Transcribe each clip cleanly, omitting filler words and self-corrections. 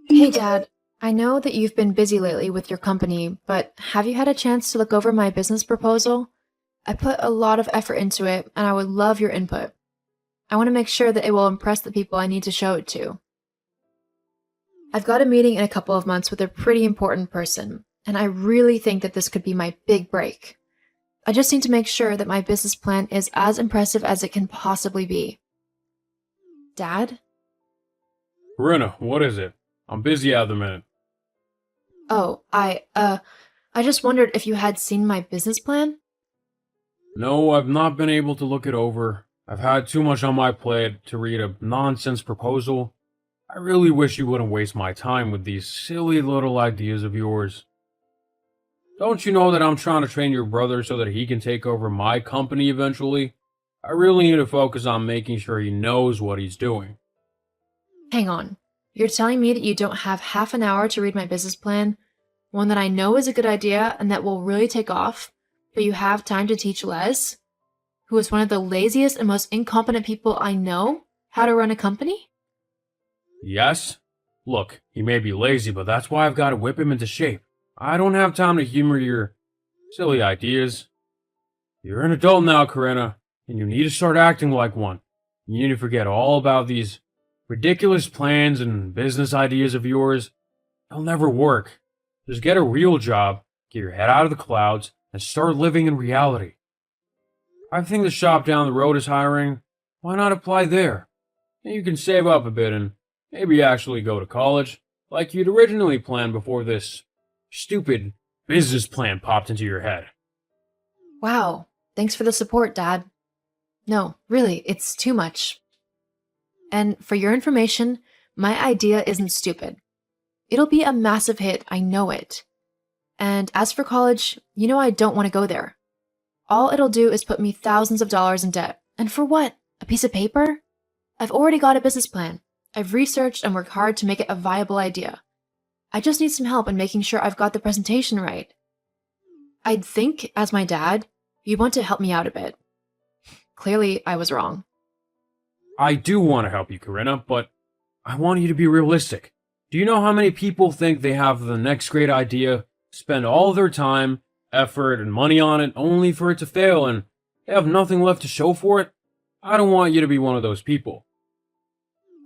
Hey, Dad. I know that you've been busy lately with your company, but have you had a chance to look over my business proposal? I put a lot of effort into it, and I would love your input. I want to make sure that it will impress the people I need to show it to. I've got a meeting in a couple of months with a pretty important person, and I really think that this could be my big break. I just need to make sure that my business plan is as impressive as it can possibly be. Dad? Corinna, what is it? I'm busy at the minute. Oh, I just wondered if you had seen my business plan? No, I've not been able to look it over. I've had too much on my plate to read a nonsense proposal. I really wish you wouldn't waste my time with these silly little ideas of yours. Don't you know that I'm trying to train your brother so that he can take over my company eventually? I really need to focus on making sure he knows what he's doing. Hang on. You're telling me that you don't have half an hour to read my business plan, one that I know is a good idea and that will really take off, but you have time to teach Les, who is one of the laziest and most incompetent people I know, how to run a company? Yes? Look, he may be lazy, but that's why I've got to whip him into shape. I don't have time to humor your silly ideas. You're an adult now, Corinna, and you need to start acting like one. You need to forget all about these ridiculous plans and business ideas of yours. They'll never work. Just get a real job, get your head out of the clouds, and start living in reality. I think the shop down the road is hiring. Why not apply there? And you can save up a bit and maybe actually go to college, like you'd originally planned before this stupid business plan popped into your head. Wow, thanks for the support, Dad. No, really, it's too much. And for your information, my idea isn't stupid. It'll be a massive hit, I know it. And as for college, you know I don't want to go there. All it'll do is put me thousands of dollars in debt. And for what? A piece of paper? I've already got a business plan. I've researched and worked hard to make it a viable idea. I just need some help in making sure I've got the presentation right. I'd think, as my dad, you'd want to help me out a bit. Clearly, I was wrong. I do want to help you, Corinna, but I want you to be realistic. Do you know how many people think they have the next great idea, spend all their time, effort, and money on it only for it to fail and they have nothing left to show for it? I don't want you to be one of those people.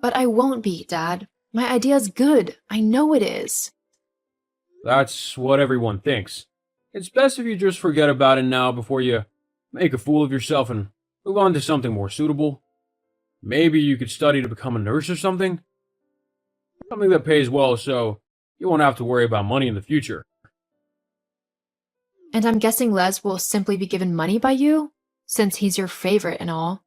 But I won't be, Dad. My idea's good. I know it is. That's what everyone thinks. It's best if you just forget about it now before you make a fool of yourself and move on to something more suitable. Maybe you could study to become a nurse or something? Something that pays well so you won't have to worry about money in the future. And I'm guessing Les will simply be given money by you, since he's your favorite and all.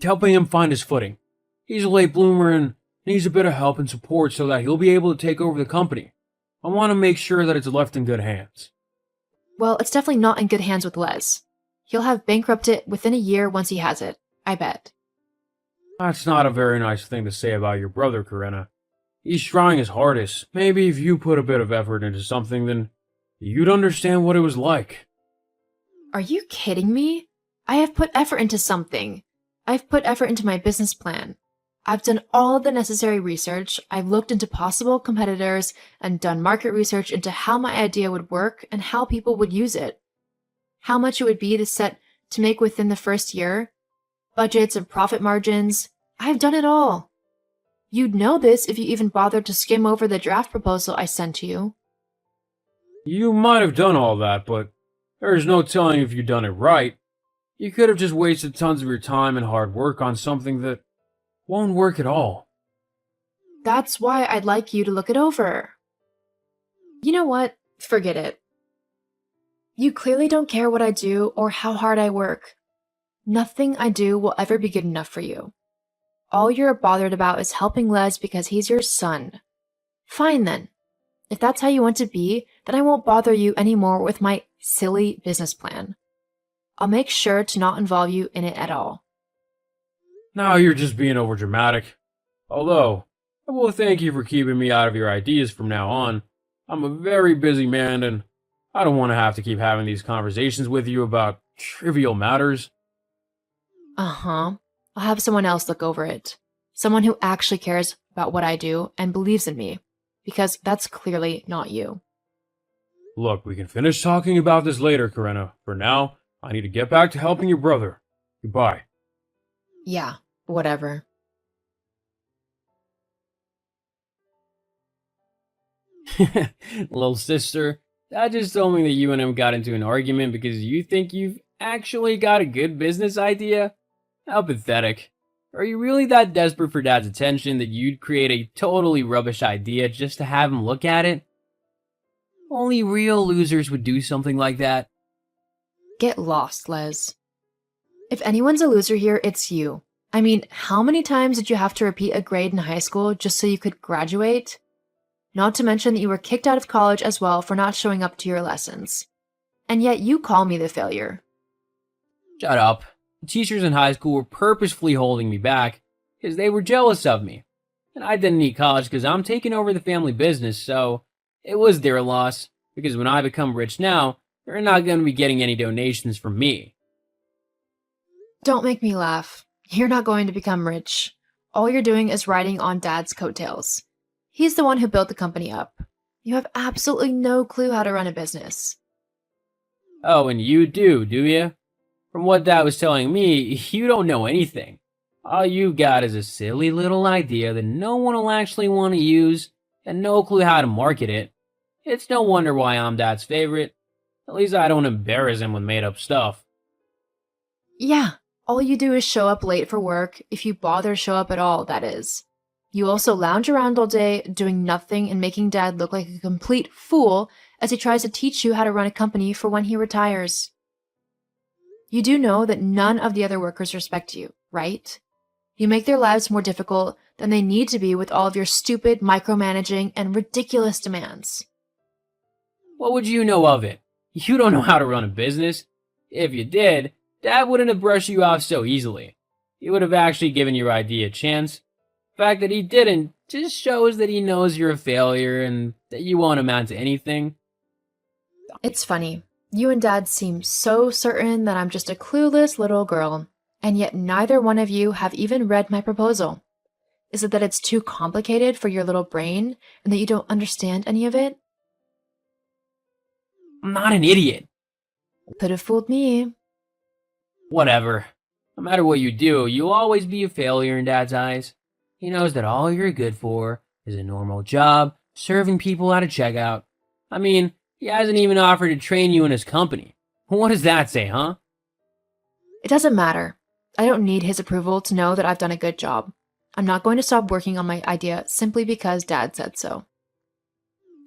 Helping him find his footing. He's a late bloomer and needs a bit of help and support so that he'll be able to take over the company. I want to make sure that it's left in good hands. Well, it's definitely not in good hands with Les. He'll have bankrupted within a year once he has it, I bet. That's not a very nice thing to say about your brother, Corinna. He's trying his hardest. Maybe if you put a bit of effort into something, then you'd understand what it was like. Are you kidding me? I have put effort into something. I've put effort into my business plan. I've done all of the necessary research. I've looked into possible competitors and done market research into how my idea would work and how people would use it. How much it would be to make within the first year. Budgets and profit margins. I've done it all. You'd know this if you even bothered to skim over the draft proposal I sent to you. You might have done all that, but there's no telling if you'd done it right. You could have just wasted tons of your time and hard work on something that won't work at all. That's why I'd like you to look it over. You know what? Forget it. You clearly don't care what I do or how hard I work. Nothing I do will ever be good enough for you. All you're bothered about is helping Les because he's your son. Fine then. If that's how you want to be, then I won't bother you anymore with my silly business plan. I'll make sure to not involve you in it at all. Now you're just being overdramatic. Although, I will thank you for keeping me out of your ideas from now on. I'm a very busy man and I don't want to have to keep having these conversations with you about trivial matters. Uh-huh. I'll have someone else look over it. Someone who actually cares about what I do and believes in me, because that's clearly not you. Look, we can finish talking about this later, Corinna. For now, I need to get back to helping your brother. Goodbye. Yeah, whatever. Little sister, Dad just told me that you and him got into an argument because you think you've actually got a good business idea? How pathetic. Are you really that desperate for Dad's attention that you'd create a totally rubbish idea just to have him look at it? Only real losers would do something like that. Get lost, Les. If anyone's a loser here, it's you. I mean, how many times did you have to repeat a grade in high school just so you could graduate? Not to mention that you were kicked out of college as well for not showing up to your lessons. And yet you call me the failure. Shut up. The teachers in high school were purposefully holding me back because they were jealous of me. And I didn't need college because I'm taking over the family business, so it was their loss because when I become rich now, they're not going to be getting any donations from me. Don't make me laugh. You're not going to become rich. All you're doing is riding on Dad's coattails. He's the one who built the company up. You have absolutely no clue how to run a business. Oh, and you do you? From what Dad was telling me, you don't know anything. All you got is a silly little idea that no one will actually want to use and no clue how to market it. It's no wonder why I'm Dad's favorite. At least I don't embarrass him with made-up stuff. Yeah, all you do is show up late for work, if you bother to show up at all, that is. You also lounge around all day, doing nothing and making Dad look like a complete fool as he tries to teach you how to run a company for when he retires. You do know that none of the other workers respect you, right? You make their lives more difficult than they need to be with all of your stupid micromanaging and ridiculous demands. What would you know of it? You don't know how to run a business. If you did, Dad wouldn't have brushed you off so easily. He would have actually given your idea a chance. The fact that he didn't just shows that he knows you're a failure and that you won't amount to anything. It's funny. You and Dad seem so certain that I'm just a clueless little girl, and yet neither one of you have even read my proposal. Is it that it's too complicated for your little brain and that you don't understand any of it? I'm not an idiot. Could have fooled me. Whatever. No matter what you do, you'll always be a failure in Dad's eyes. He knows that all you're good for is a normal job, serving people at a checkout. I mean, he hasn't even offered to train you in his company. What does that say, huh? It doesn't matter. I don't need his approval to know that I've done a good job. I'm not going to stop working on my idea simply because Dad said so.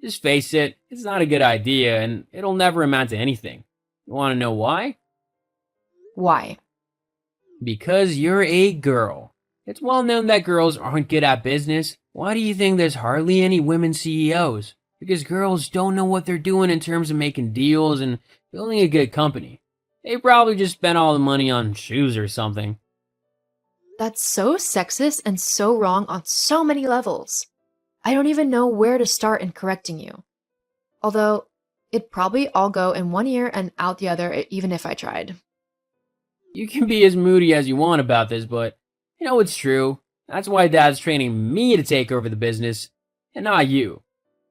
Just face it, it's not a good idea and it'll never amount to anything. You want to know why? Why? Because you're a girl. It's well known that girls aren't good at business. Why do you think there's hardly any women CEOs? Because girls don't know what they're doing in terms of making deals and building a good company. They probably just spent all the money on shoes or something. That's so sexist and so wrong on so many levels. I don't even know where to start in correcting you. Although, it'd probably all go in one ear and out the other even if I tried. You can be as moody as you want about this, but you know it's true. That's why Dad's training me to take over the business, and not you.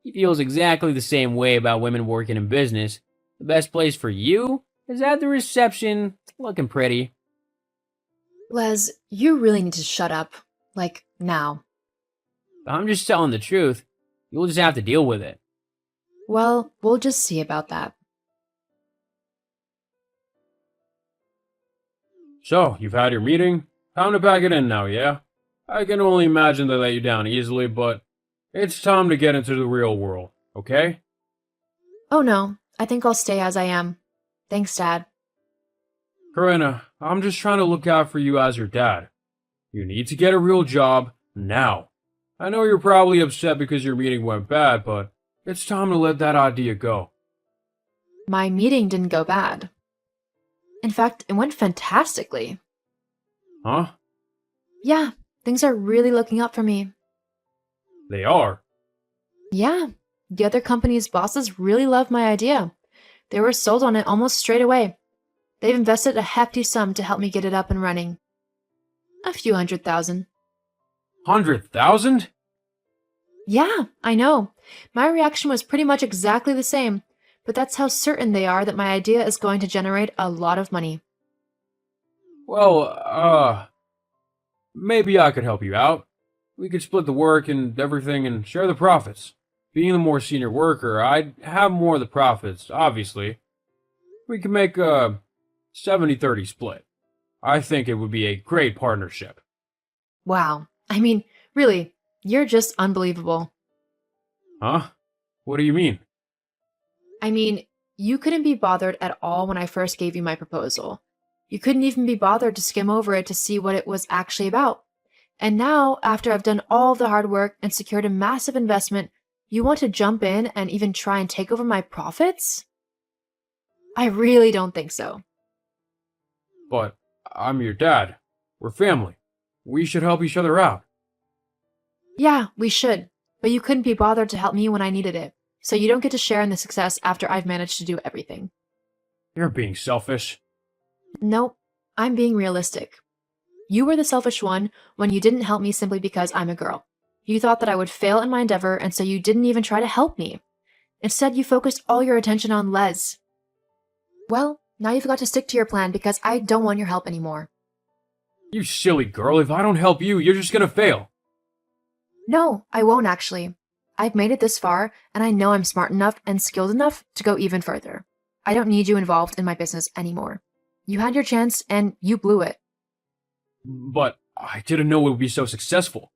He feels exactly the same way about women working in business. The best place for you is at the reception, looking pretty. Les, you really need to shut up. Like, now. I'm just telling the truth. You'll just have to deal with it. Well, we'll just see about that. So, you've had your meeting? Time to pack it in now, yeah? I can only imagine they let you down easily, but it's time to get into the real world, okay? Oh no, I think I'll stay as I am. Thanks, Dad. Corinna, I'm just trying to look out for you as your dad. You need to get a real job now. I know you're probably upset because your meeting went bad, but it's time to let that idea go. My meeting didn't go bad. In fact, it went fantastically. Huh? Yeah, things are really looking up for me. They are. Yeah, the other company's bosses really loved my idea. They were sold on it almost straight away. They've invested a hefty sum to help me get it up and running. A few $100,000. 100,000? Yeah, I know. My reaction was pretty much exactly the same, but that's how certain they are that my idea is going to generate a lot of money. Well, maybe I could help you out. We could split the work and everything and share the profits. Being the more senior worker, I'd have more of the profits, obviously. We could make a 70-30 split. I think it would be a great partnership. Wow. I mean, really, you're just unbelievable. Huh? What do you mean? I mean, you couldn't be bothered at all when I first gave you my proposal. You couldn't even be bothered to skim over it to see what it was actually about. And now, after I've done all the hard work and secured a massive investment, you want to jump in and even try and take over my profits? I really don't think so. But I'm your dad. We're family. We should help each other out. Yeah, we should, but you couldn't be bothered to help me when I needed it, so you don't get to share in the success after I've managed to do everything. You're being selfish. Nope, I'm being realistic. You were the selfish one when you didn't help me simply because I'm a girl. You thought that I would fail in my endeavor, and so you didn't even try to help me. Instead, you focused all your attention on Les. Well, now you've got to stick to your plan because I don't want your help anymore. You silly girl, if I don't help you, you're just gonna fail. No, I won't actually. I've made it this far, and I know I'm smart enough and skilled enough to go even further. I don't need you involved in my business anymore. You had your chance, and you blew it. But I didn't know it would be so successful.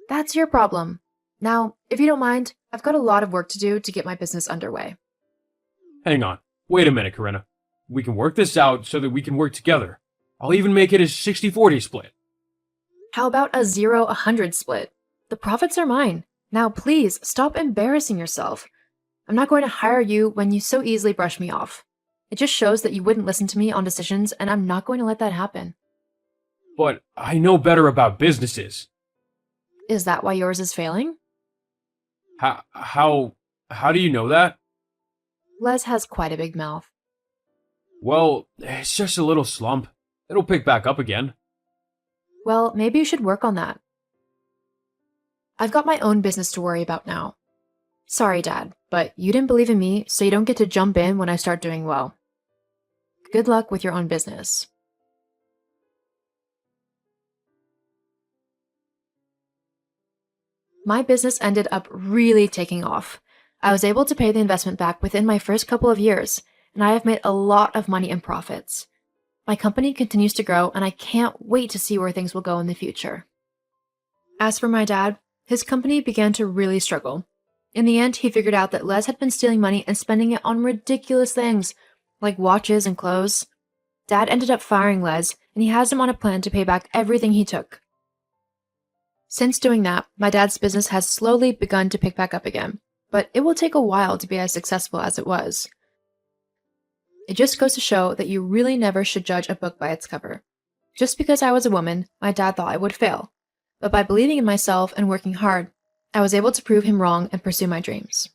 That's your problem. Now, if you don't mind, I've got a lot of work to do to get my business underway. Hang on. Wait a minute, Corinna. We can work this out so that we can work together. I'll even make it a 60-40 split. How about a 0-100 split? The profits are mine. Now, please, stop embarrassing yourself. I'm not going to hire you when you so easily brush me off. It just shows that you wouldn't listen to me on decisions, and I'm not going to let that happen. But I know better about businesses. Is that why yours is failing? How do you know that? Les has quite a big mouth. Well, it's just a little slump. It'll pick back up again. Well, maybe you should work on that. I've got my own business to worry about now. Sorry, Dad, but you didn't believe in me, so you don't get to jump in when I start doing well. Good luck with your own business. My business ended up really taking off. I was able to pay the investment back within my first couple of years, and I have made a lot of money in profits. My company continues to grow, and I can't wait to see where things will go in the future. As for my dad, his company began to really struggle. In the end, he figured out that Les had been stealing money and spending it on ridiculous things, like watches and clothes. Dad ended up firing Les, and he has him on a plan to pay back everything he took. Since doing that, my dad's business has slowly begun to pick back up again, but it will take a while to be as successful as it was. It just goes to show that you really never should judge a book by its cover. Just because I was a woman, my dad thought I would fail, but by believing in myself and working hard, I was able to prove him wrong and pursue my dreams.